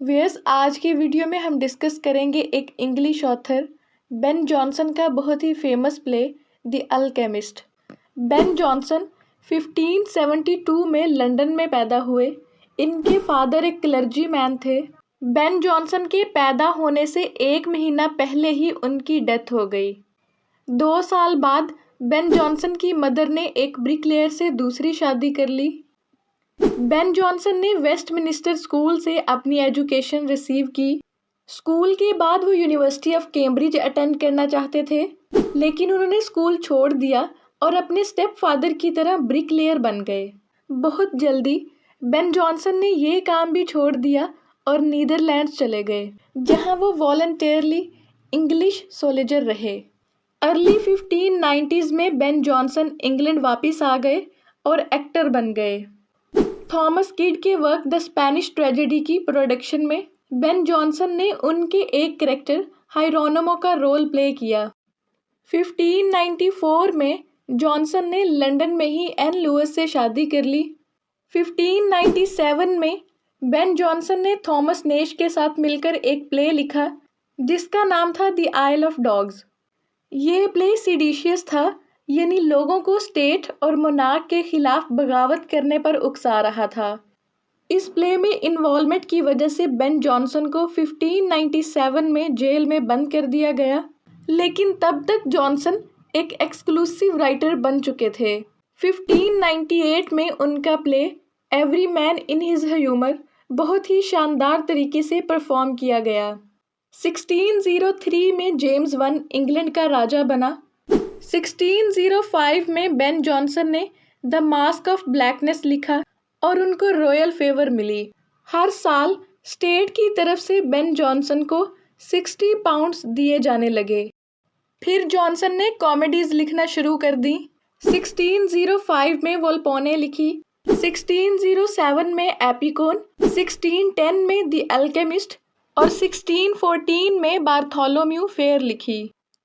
Viewers, आज के video में हम डिस्कस करेंगे एक इंग्लिश ऑथर बेन जॉनसन का बहुत ही famous play the Alchemist. Ben Jonson 1572 में लंदन में पैदा हुए। इनके फादर एक क्लर्जी मैन थे। बेन जॉनसन के पैदा होने से 1 महीना पहले ही उनकी डेथ हो गई। 2 साल बाद बेन जॉनसन की मदर ने एक ब्रिकलेयर से दूसरी शादी कर ली। बेन जॉनसन ने वेस्टमिनिस्टर स्कूल से अपनी एजुकेशन रिसीव की। स्कूल के बाद वो यूनिवर्सिटी ऑफ कैम्ब्रिज अटेंड करना चाहते थे, लेकिन उन्होंने स्कूल छोड़ दिया और अपने स्टेप फादर की तरह ब्रिकलेयर बन गए। बहुत जल्दी बेन जॉनसन ने ये काम भी छोड़ दिया और नीदरलैंड्स चले गए, जहां वो वॉलंटियरली इंग्लिश सोल्जर रहे। अर्ली 1590s में बेन जॉनसन इंग्लैंड वापस आ गए और एक्टर बन गए। थॉमस किड के वर्क द स्पेनिश ट्रेजेडी की प्रोडक्शन में बेन जॉनसन ने उनके एक कैरेक्टर हाइरोनिमो का रोल प्ले किया। 1594 में जॉनसन ने लंदन में ही एन लुइस से शादी कर ली। 1597 में बेन जॉनसन ने थॉमस नेश के साथ मिलकर एक प्ले लिखा जिसका नाम था द आइल ऑफ डॉग्स। ये प्ले सिडिशियस था, यानी लोगों को स्टेट और मोनार्क के खिलाफ बगावत करने पर उकसा रहा था। इस प्ले में इन्वॉल्वमेंट की वजह से बेन जॉनसन को 1597 में जेल में बंद कर दिया गया, लेकिन तब तक जॉनसन एक एक्सक्लूसिव राइटर बन चुके थे। 1598 में उनका play every man in his humour बहुत ही शानदार तरीके से परफॉर्म किया गया। 1603 में जेम्स वन इंग्लैंड का राजा बना। 1605 में बेन जॉनसन ने द मास्क ऑफ ब्लैकनेस लिखा और उनको रॉयल फेवर मिली। हर साल स्टेट की तरफ से बेन जॉनसन को 60 पाउंड्स दिए जाने लगे। फिर जॉनसन ने कॉमेडीज लिखना शुरू कर दी। 1605 में वोल्पोने लिखी, 1607 में एपिकोन, 1610 में द अल्केमिस्ट और 1614 में बार्थोलोम्यू फेयर लिखी।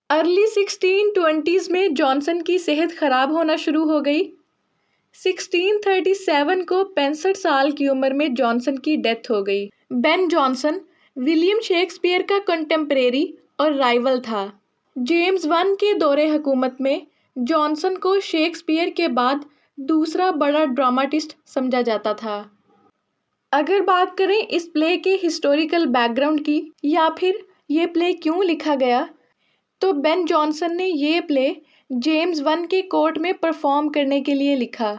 अर्ली 1620s में जॉनसन की सेहत खराब होना शुरू हो गई। 1637 को 65 साल की उम्र में जॉनसन की डेथ हो गई। बेन जॉनसन विलियम शेक्सपियर का कंटेम्परेरी और राइवल था। जेम्स वन के दौरे हुकूमत में जॉनसन को शेक्सपियर के बाद दूसरा बड़ा ड्रामाटिस्ट समझा जाता था। अगर बात करें इस प्ले के हिस्टोरिकल बैकग्राउंड की या फिर ये प्ले क्यों लिखा गया, तो बेन जॉनसन ने ये प्ले जेम्स वन के कोर्ट में परफॉर्म करने के लिए लिखा।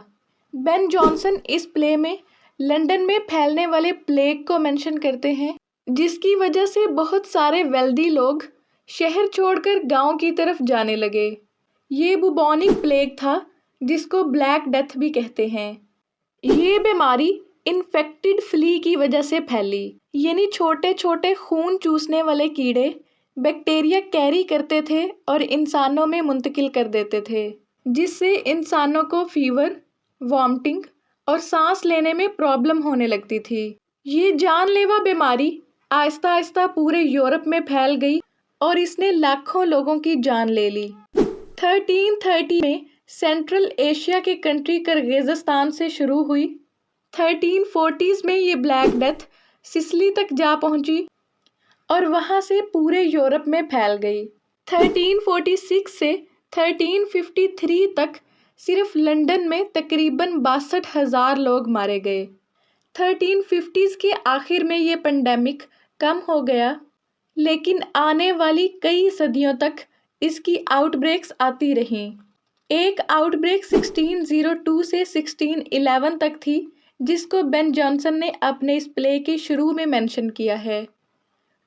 बेन जॉनसन इस प्ले में लंदन में फैलने वाले प्लेग को मेंशन करते हैं, जिसकी वजह से बहुत सारे वेल्दी लोग शहर छोड़कर गांव की तरफ जाने लगे। ये बुबोनिक प्लेग था, जिसको ब्लैक डेथ भी कहते हैं। ये बीमारी इन्फेक्टेड फ्ली की वजह से फैली, यानी छोटे छोटे खून चूसने वाले कीड़े बैक्टीरिया कैरी करते थे और इंसानों में मुंतकिल कर देते थे, जिससे इंसानों को फीवर, वॉमिटिंग और सांस लेने में प्रॉब्लम होने लगती थी। ये जानलेवा बीमारी आहिस्ता आहिस्ता पूरे यूरोप में फैल गई और इसने लाखों लोगों की जान ले ली। 1330 में सेंट्रल एशिया के कंट्री किर्गिज़स्तान से शुरू हुई। 1340s में ये ब्लैक डेथ सिसिली तक जा पहुंची और वहां से पूरे यूरोप में फैल गई। 1346 से 1353 तक सिर्फ लंदन में तकरीबन 62,000 लोग मारे गए। 1350s के आखिर में ये पेंडेमिक कम हो गया, लेकिन आने वाली कई सदियों तक इसकी आउटब्रेक्स आती रहीं। एक आउटब्रेक 1602 से 1611 तक थी, जिसको बेन जॉनसन ने अपने इस प्ले के शुरू में मेंशन किया है।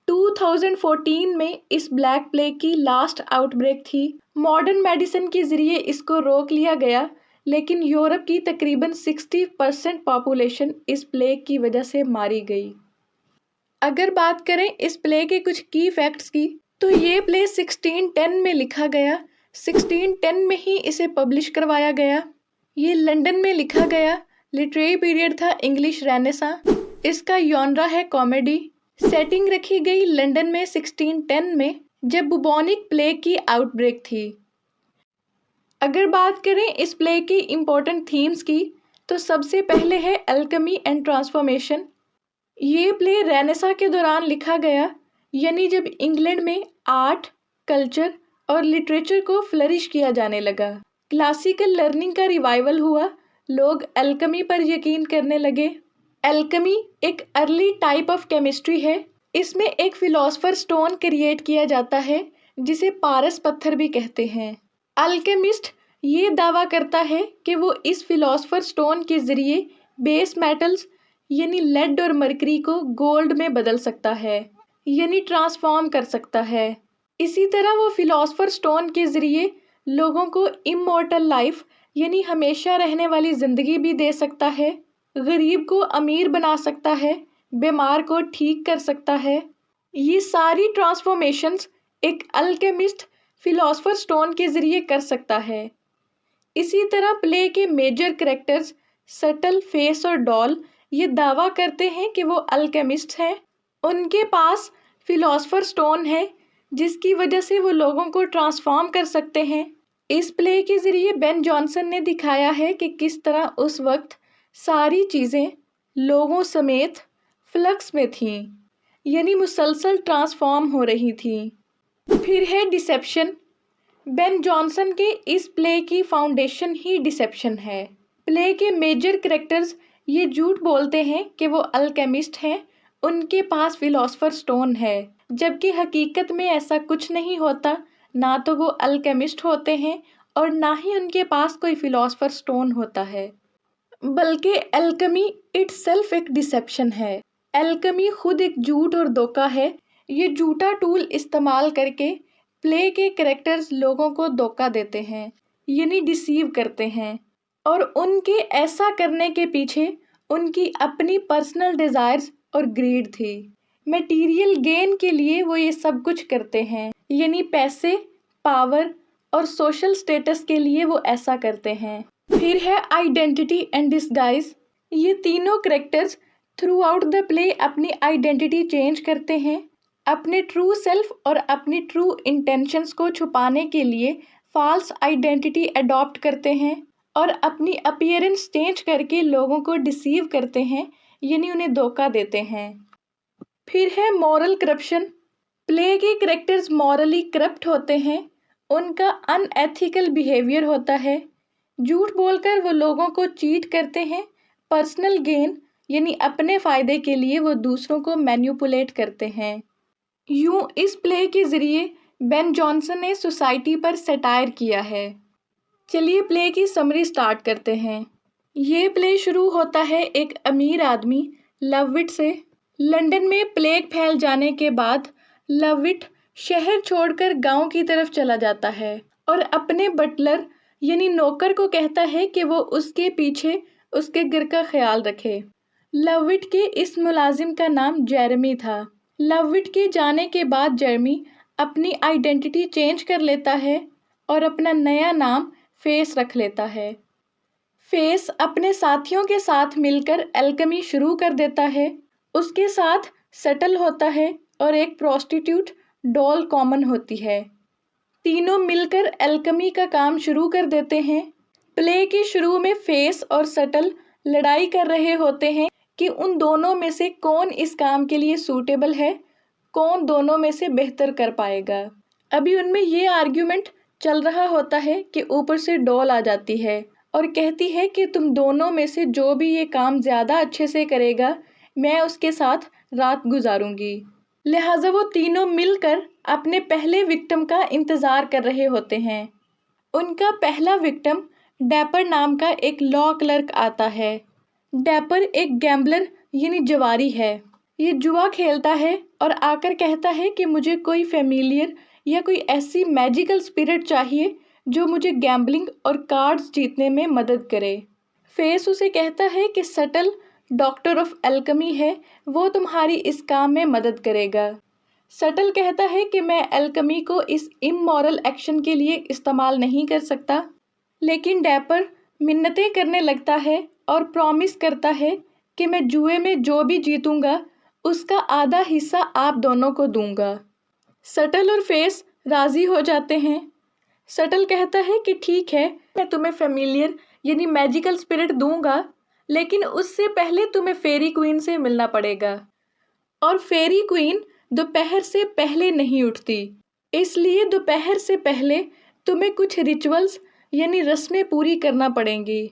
2014 में इस ब्लैक प्लेग की लास्ट आउटब्रेक थी। मॉडर्न मेडिसिन के जरिए इसको रोक लिया गया, लेकिन यूरोप की तकरीबन 60% पॉपुलेशन इस प्लेग की वजह से मारी गई। अगर बात करें इस प्ले के कुछ की फैक्ट्स की, तो ये प्ले 1610 में लिखा गया। 1610 में ही इसे पब्लिश करवाया गया। ये लंदन में लिखा गया। लिटरेरी पीरियड था इंग्लिश रेनेसां। इसका जॉनरा है कॉमेडी। सेटिंग रखी गई लंदन में 1610 में, जब बुबोनिक प्लेग की आउटब्रेक थी। अगर बात करें इस प्ले के इम्पोर्टेंट थीम्स की, तो सबसे पहले है अल्केमी एंड ट्रांसफॉर्मेशन। ये प्ले रेनेसा के दौरान लिखा गया, यानी जब इंग्लैंड में आर्ट, कल्चर और लिटरेचर को फ्लरिश किया जाने लगा। क्लासिकल लर्निंग का रिवाइवल हुआ, लोग एल्केमी पर यकीन करने लगे। एल्केमी एक अर्ली टाइप ऑफ केमिस्ट्री है। इसमें एक फिलोसफर स्टोन क्रिएट किया जाता है जिसे पारस पत्थर भी कहते हैं। अल्केमिस्ट ये दावा करता है कि वो इस फिलोसफर स्टोन के जरिए बेस मेटल्स यानी लेड और मरकरी को गोल्ड में बदल सकता है, यानी ट्रांसफॉर्म कर सकता है। इसी तरह वो फिलोसफर स्टोन के जरिए लोगों को इमॉर्टल लाइफ यानी हमेशा रहने वाली जिंदगी भी दे सकता है, गरीब को अमीर बना सकता है, बीमार को ठीक कर सकता है। ये सारी ट्रांसफॉर्मेशंस एक अल्केमिस्ट फिलोसफर स्टोन के जरिए कर सकता है। इसी तरह प्ले के मेजर कैरेक्टर्स सटल, फेस और डॉल ये दावा करते हैं कि वो अल्केमिस्ट हैं। उनके पास फिलोसफर स्टोन है जिसकी वजह से वो लोगों को ट्रांसफॉर्म कर सकते हैं। इस प्ले के जरिए बेन जॉनसन ने दिखाया है कि किस तरह उस वक्त सारी चीज़ें लोगों समेत फ्लक्स में थीं, यानी मुसलसल ट्रांसफॉर्म हो रही थीं। फिर है डिसेप्शन। बेन जॉनसन के इस प्ले की फाउंडेशन ही डिसेप्शन है। प्ले के मेजर कैरेक्टर्स ये झूठ बोलते हैं कि वो अल्केमिस्ट हैं, उनके पास फिलोसफर स्टोन है, जबकि हकीकत में ऐसा कुछ नहीं होता। ना तो वो अल्केमिस्ट होते हैं और ना ही उनके पास कोई फिलोसफर स्टोन होता है, बल्कि एल्केमी इटसेल्फ एक डिसेप्शन है। एल्केमी खुद एक झूठ और धोखा है। ये झूठा टूल इस्तेमाल करके प्ले के कैरेक्टर्स लोगों को धोखा देते हैं, यानी डिसीव करते हैं, और उनके ऐसा करने के पीछे उनकी अपनी पर्सनल डिज़ायर्स और ग्रीड थी। मटेरियल गेन के लिए वो ये सब कुछ करते हैं, यानी पैसे, पावर और सोशल स्टेटस के लिए वो ऐसा करते हैं। फिर है आइडेंटिटी एंड डिस्गाइज। ये तीनों characters through out the play अपनी आइडेंटिटी चेंज करते हैं। अपने ट्रू सेल्फ और अपनी ट्रू इंटेंशंस को छुपाने के लिए फॉल्स आइडेंटिटी अडॉप्ट करते हैं और अपनी अपीयरेंस चेंज करके लोगों को डिसीव करते हैं, यानी उन्हें धोखा देते हैं। फिर है मॉरल करप्शन। प्ले के कैरेक्टर्स मॉरली करप्ट होते हैं, उनका अनएथिकल बिहेवियर होता है। झूठ बोलकर वो लोगों को चीट करते हैं। पर्सनल गेन यानी अपने फ़ायदे के लिए वो दूसरों को मैनिपुलेट करते हैं। यूं इस प्ले के ज़रिए बेन जॉनसन ने सोसाइटी पर सटायर किया है। चलिए प्ले की समरी स्टार्ट करते हैं। ये प्ले शुरू होता है एक अमीर आदमी लवविट से। लंदन में प्लेग फैल जाने के बाद लवविट शहर छोड़कर गांव की तरफ चला जाता है और अपने बटलर यानी नौकर को कहता है कि वो उसके पीछे उसके घर का ख्याल रखे। लवविट के इस मुलाजिम का नाम जेरेमी था। लवविट के जाने के बाद जेरेमी अपनी आइडेंटिटी चेंज कर लेता है और अपना नया नाम फेस रख लेता है। फेस अपने साथियों के साथ मिलकर एल्केमी शुरू कर देता है। उसके साथ सटल होता है और एक प्रोस्टिट्यूट डॉल कॉमन होती है। तीनों मिलकर एल्केमी का काम शुरू कर देते हैं। प्ले के शुरू में फेस और सटल लड़ाई कर रहे होते हैं कि उन दोनों में से कौन इस काम के लिए सूटेबल है, कौन दोनों में से बेहतर कर पाएगा। अभी उनमें ये आर्ग्यूमेंट चल रहा होता है कि ऊपर से डॉल आ जाती है और कहती है कि तुम दोनों में से जो भी ये काम ज़्यादा अच्छे से करेगा, मैं उसके साथ रात गुजारूंगी। लिहाजा वो तीनों मिलकर अपने पहले विक्टिम का इंतज़ार कर रहे होते हैं। उनका पहला विक्टिम डैपर नाम का एक लॉ क्लर्क आता है। डैपर एक गैम्बलर यानी जुआरी है। ये जुआ खेलता है और आकर कहता है कि मुझे कोई फेमिलियर या कोई ऐसी मैजिकल स्पिरिट चाहिए जो मुझे गैम्बलिंग और कार्ड्स जीतने में मदद करे। फेस उसे कहता है कि सटल डॉक्टर ऑफ एल्केमी है, वो तुम्हारी इस काम में मदद करेगा। सटल कहता है कि मैं एल्केमी को इस इमोरल एक्शन के लिए इस्तेमाल नहीं कर सकता, लेकिन डैपर मिन्नतें करने लगता है और प्रॉमिस करता है कि मैं जुए में जो भी जीतूंगा उसका आधा हिस्सा आप दोनों को दूंगा। सटल और फेस राज़ी हो जाते हैं। सटल कहता है कि ठीक है, मैं तुम्हें फेमिलियर यानी मैजिकल स्पिरिट दूंगा, लेकिन उससे पहले तुम्हें फेरी क्वीन से मिलना पड़ेगा। और फेरी क्वीन दोपहर से पहले नहीं उठती, इसलिए दोपहर से पहले तुम्हें कुछ रिचुअल्स यानी रस्में पूरी करना पड़ेंगी।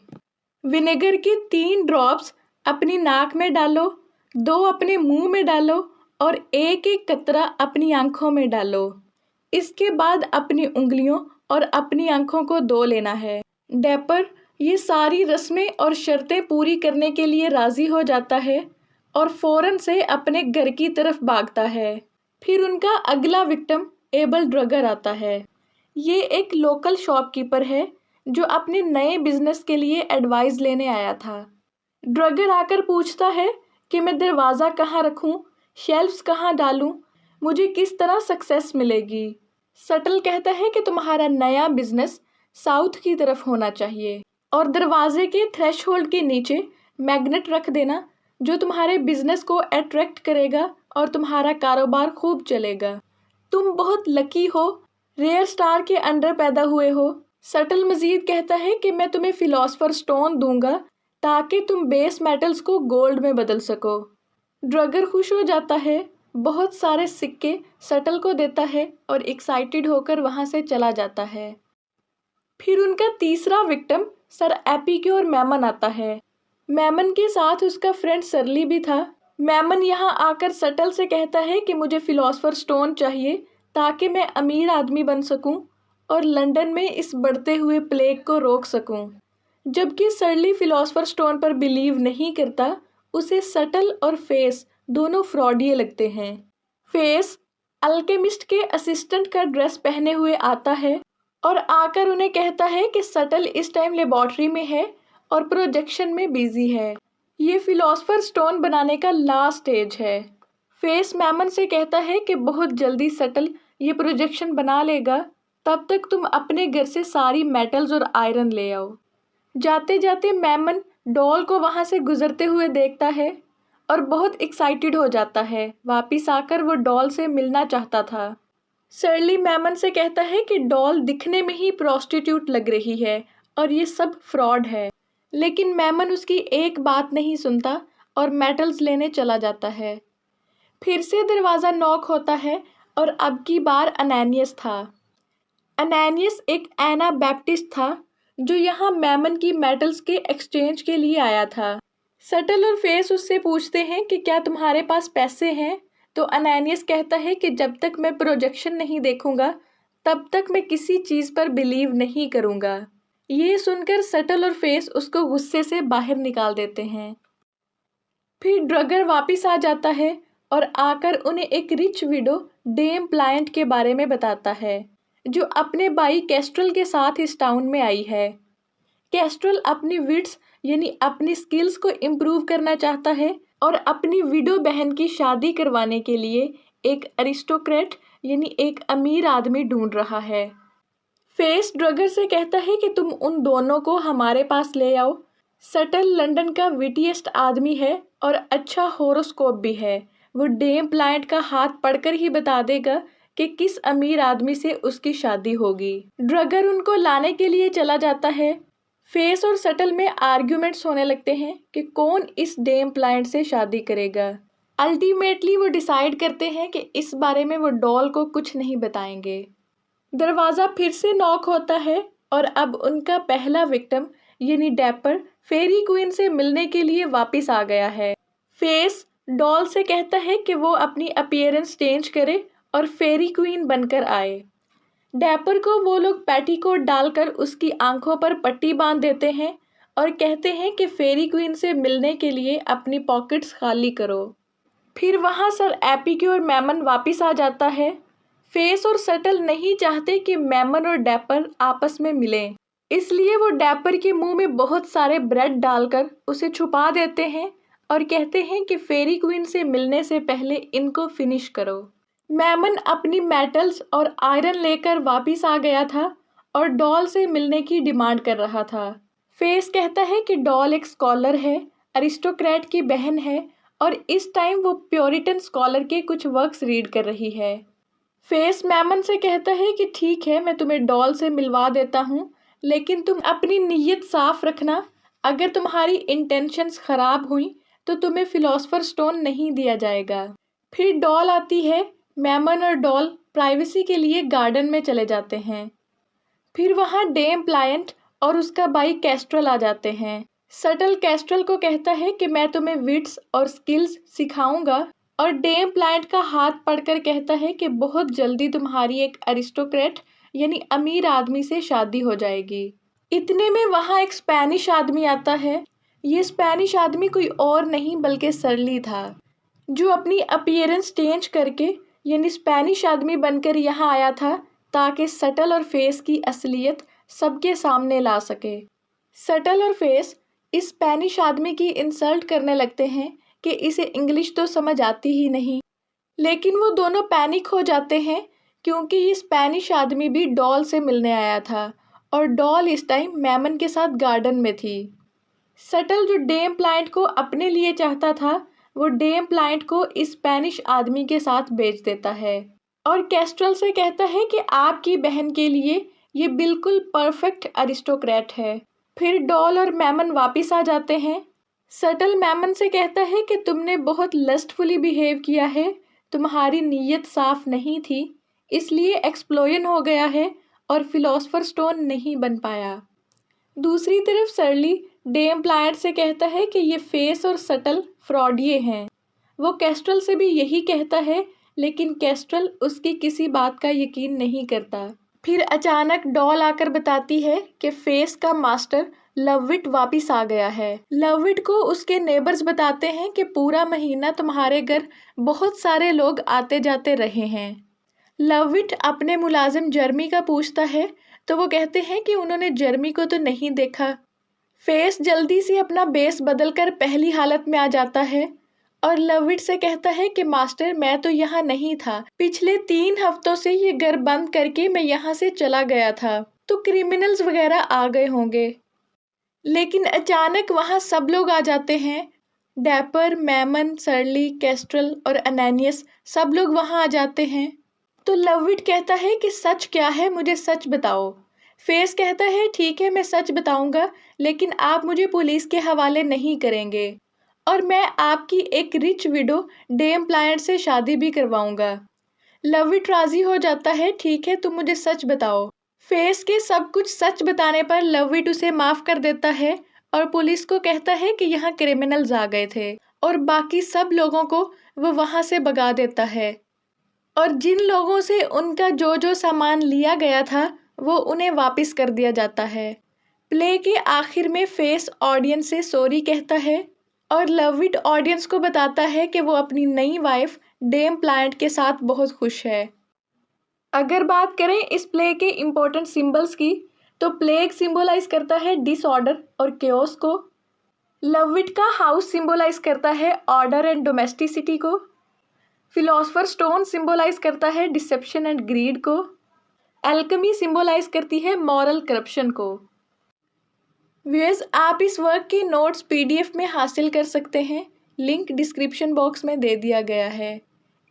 विनेगर के 3 ड्रॉप्स अपनी नाक में डालो, 2 अपने मुंह में डालो और एक एक कतरा अपनी आंखों में डालो। इसके बाद अपनी उंगलियों और अपनी आंखों को धो लेना है। डैपर ये सारी रस्में और शर्तें पूरी करने के लिए राजी हो जाता है और फौरन से अपने घर की तरफ भागता है। फिर उनका अगला विक्टिम एबल ड्रगर आता है। ये एक लोकल शॉपकीपर है जो अपने नए बिजनेस के लिए एडवाइस लेने आया था। ड्रगर आकर पूछता है कि मैं दरवाज़ा कहाँ रखूं, शेल्फ्स कहाँ डालूं, मुझे किस तरह सक्सेस मिलेगी। सटल कहता है कि तुम्हारा नया बिजनेस साउथ की तरफ होना चाहिए और दरवाजे के थ्रेशहोल्ड के नीचे मैग्नेट रख देना जो तुम्हारे बिजनेस को अट्रैक्ट करेगा और तुम्हारा कारोबार खूब चलेगा। तुम बहुत लकी हो, रेयर स्टार के अंडर पैदा हुए हो। सटल मजीद कहता है कि मैं तुम्हें फिलॉसफर स्टोन दूंगा ताकि तुम बेस मेटल्स को गोल्ड में बदल सको। ड्रगर खुश हो जाता है, बहुत सारे सिक्के सटल को देता है और एक्साइटेड होकर वहां से चला जाता है। फिर उनका तीसरा विक्टिम सर एपिक्योर मैमन आता है। मैमन के साथ उसका फ्रेंड सरली भी था। मैमन यहाँ आकर सटल से कहता है कि मुझे फिलॉसफर स्टोन चाहिए ताकि मैं अमीर आदमी बन सकूं और लंदन में इस बढ़ते हुए प्लेग को रोक सकूं। जबकि सरली फिलॉसफर स्टोन पर बिलीव नहीं करता, उसे सटल और फेस दोनों फ्रॉडिये लगते हैं। फेस अल्केमिस्ट के असिस्टेंट का ड्रेस पहने हुए आता है और आकर उन्हें कहता है कि सटल इस टाइम लेबॉर्ट्री में है और प्रोजेक्शन में बिजी है। ये फिलॉसफर स्टोन बनाने का लास्ट स्टेज है। फेस मैमन से कहता है कि बहुत जल्दी सटल ये प्रोजेक्शन बना लेगा, तब तक तुम अपने घर से सारी मेटल्स और आयरन ले आओ। जाते जाते मैमन डॉल को वहां से गुजरते हुए देखता है और बहुत एक्साइटेड हो जाता है। वापिस आकर वो डॉल से मिलना चाहता था। सरली मैमन से कहता है कि डॉल दिखने में ही प्रोस्टिट्यूट लग रही है और ये सब फ्रॉड है, लेकिन मैमन उसकी एक बात नहीं सुनता और मेटल्स लेने चला जाता है। फिर से दरवाज़ा नॉक होता है और अब की बार अनैनियस था। अनैनियस एक एना बैप्टिस्ट था जो यहाँ मैमन की मेटल्स के एक्सचेंज के लिए आया था। सटल और फेस उससे पूछते हैं कि क्या तुम्हारे पास पैसे हैं, तो अनैनियस कहता है कि जब तक मैं प्रोजेक्शन नहीं देखूंगा तब तक मैं किसी चीज़ पर बिलीव नहीं करूंगा। ये सुनकर सटल और फेस उसको गुस्से से बाहर निकाल देते हैं। फिर ड्रगर वापस आ जाता है और आकर उन्हें एक रिच विडो डेम प्लायंट के बारे में बताता है जो अपने भाई कैस्ट्रल के साथ इस टाउन में आई है। कैस्ट्रल अपनी विट्स यानी अपनी स्किल्स को इम्प्रूव करना चाहता है और अपनी विडो बहन की शादी करवाने के लिए एक अरिस्टोक्रेट यानी एक अमीर आदमी ढूंढ रहा है। फेस ड्रगर से कहता है कि तुम उन दोनों को हमारे पास ले आओ। सटल लंदन का विटिएस्ट आदमी है और अच्छा होरोस्कोप भी है। वो डेम प्लायंट का हाथ पढ़कर ही बता देगा कि किस अमीर आदमी से उसकी शादी होगी। ड्रगर उनको लाने के लिए चला जाता है। फेस और सटल में आर्ग्यूमेंट्स होने लगते हैं कि कौन इस डेम प्लायंट से शादी करेगा। अल्टीमेटली वो डिसाइड करते हैं कि इस बारे में वो डॉल को कुछ नहीं बताएंगे। दरवाज़ा फिर से नॉक होता है और अब उनका पहला विक्टिम यानी डैपर फेरी क्वीन से मिलने के लिए वापस आ गया है। फेस डॉल से कहता है कि वो अपनी अपीयरेंस चेंज करे और फेरी क्वीन बनकर आए। डैपर को वो लोग पैटीकोट डालकर उसकी आंखों पर पट्टी बांध देते हैं और कहते हैं कि फेरी क्वीन से मिलने के लिए अपनी पॉकेट्स खाली करो। फिर वहाँ सर एपिक्योर मैमन वापस आ जाता है। फेस और सटल नहीं चाहते कि मैमन और डैपर आपस में मिलें, इसलिए वो डैपर के मुंह में बहुत सारे ब्रेड डालकर उसे छुपा देते हैं और कहते हैं कि फेरी क्वीन से मिलने से पहले इनको फिनिश करो। मैमन अपनी मेटल्स और आयरन लेकर वापस आ गया था और डॉल से मिलने की डिमांड कर रहा था। फेस कहता है कि डॉल एक स्कॉलर है, अरिस्टोक्रेट की बहन है और इस टाइम वो प्योरिटन स्कॉलर के कुछ वर्क्स रीड कर रही है। फेस मैमन से कहता है कि ठीक है, मैं तुम्हें डॉल से मिलवा देता हूँ, लेकिन तुम अपनी नीयत साफ रखना। अगर तुम्हारी इंटेंशंस खराब हुई तो तुम्हें फिलॉसफर स्टोन नहीं दिया जाएगा। फिर डॉल आती है। मैमन और डॉल प्राइवेसी के लिए गार्डन में चले जाते हैं। फिर वहाँ डेम प्लायंट और उसका भाई कैस्ट्रल आ जाते हैं। सटल कैस्ट्रल को कहता है कि मैं तुम्हें विट्स और स्किल्स सिखाऊंगा, और डेम प्लायंट का हाथ पकड़कर कहता है कि बहुत जल्दी तुम्हारी एक अरिस्टोक्रेट यानी अमीर आदमी से शादी हो जाएगी। इतने में वहाँ एक स्पेनिश आदमी आता है। ये स्पेनिश आदमी कोई और नहीं बल्कि सरली था, जो अपनी अपीयरेंस चेंज करके यानी स्पेनिश आदमी बनकर यहाँ आया था ताकि सटल और फेस की असलियत सबके सामने ला सके। सटल और फेस इस स्पेनिश आदमी की इंसल्ट करने लगते हैं कि इसे इंग्लिश तो समझ आती ही नहीं, लेकिन वो दोनों पैनिक हो जाते हैं क्योंकि ये स्पेनिश आदमी भी डॉल से मिलने आया था और डॉल इस टाइम मैमन के साथ गार्डन में थी। सटल जो डेम प्लायंट को अपने लिए चाहता था, वो डेम प्लायंट को इस स्पेनिश आदमी के साथ बेच देता है और कैस्ट्रल से कहता है कि आपकी बहन के लिए ये बिल्कुल परफेक्ट अरिस्टोक्रेट है। फिर डॉल और मैमन वापस आ जाते हैं। सटल मैमन से कहता है कि तुमने बहुत लस्टफुली बिहेव किया है, तुम्हारी नीयत साफ नहीं थी, इसलिए एक्सप्लोजन हो गया है और फिलोसफर स्टोन नहीं बन पाया। दूसरी तरफ सरली डेम प्लायंट से कहता है कि ये फेस और सटल फ्रॉडिये हैं। वो कैस्ट्रल से भी यही कहता है, लेकिन कैस्ट्रल उसकी किसी बात का यकीन नहीं करता। फिर अचानक डॉल आकर बताती है कि फेस का मास्टर लवविट वापस आ गया है। लवविट को उसके नेबर्स बताते हैं कि पूरा महीना तुम्हारे घर बहुत सारे लोग आते जाते रहे हैं। लवविट अपने मुलाजिम जर्मी का पूछता है तो वो कहते हैं कि उन्होंने जर्मी को तो नहीं देखा। फेस जल्दी से अपना बेस बदलकर पहली हालत में आ जाता है और लवविट से कहता है कि मास्टर मैं तो यहाँ नहीं था, पिछले 3 हफ्तों से ये घर बंद करके मैं यहाँ से चला गया था, तो क्रिमिनल्स वगैरह आ गए होंगे। लेकिन अचानक वहाँ सब लोग आ जाते हैं। डैपर, मैमन, सरली, कैस्ट्रल और अनैनियस सब लोग वहाँ आ जाते हैं। तो लवविट कहता है कि सच क्या है, मुझे सच बताओ। फेस कहता है ठीक है मैं सच बताऊंगा, लेकिन आप मुझे पुलिस के हवाले नहीं करेंगे और मैं आपकी एक रिच विडो डेम प्लायंट से शादी भी करवाऊंगा। लवविट राजी हो जाता है, ठीक है तुम मुझे सच बताओ। फेस के सब कुछ सच बताने पर लवविट उसे माफ कर देता है और पुलिस को कहता है कि यहाँ क्रिमिनल्स आ गए थे और बाकी सब लोगों को वो वहाँ से भगा देता है और जिन लोगों से उनका जो जो सामान लिया गया था वो उन्हें वापस कर दिया जाता है। प्ले के आखिर में फेस ऑडियंस से सॉरी कहता है और लवविट ऑडियंस को बताता है कि वो अपनी नई वाइफ डेम प्लायंट के साथ बहुत खुश है। अगर बात करें इस प्ले के इम्पोर्टेंट सिंबल्स की, तो प्लेग सिंबलाइज करता है डिसऑर्डर और केओस को। लवविट का हाउस सिंबलाइज करता है ऑर्डर एंड डोमेस्टिसिटी को। फिलोसफर स्टोन सिंबलाइज करता है डिसेप्शन एंड ग्रीड को। एल्केमी सिंबलाइज करती है मॉरल करप्शन को। व्यूअर्स, आप इस वर्क के नोट्स पीडीएफ में हासिल कर सकते हैं, लिंक डिस्क्रिप्शन बॉक्स में दे दिया गया है।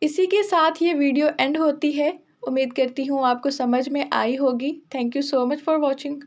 इसी के साथ ये वीडियो एंड होती है। उम्मीद करती हूँ आपको समझ में आई होगी। Thank you so much for watching.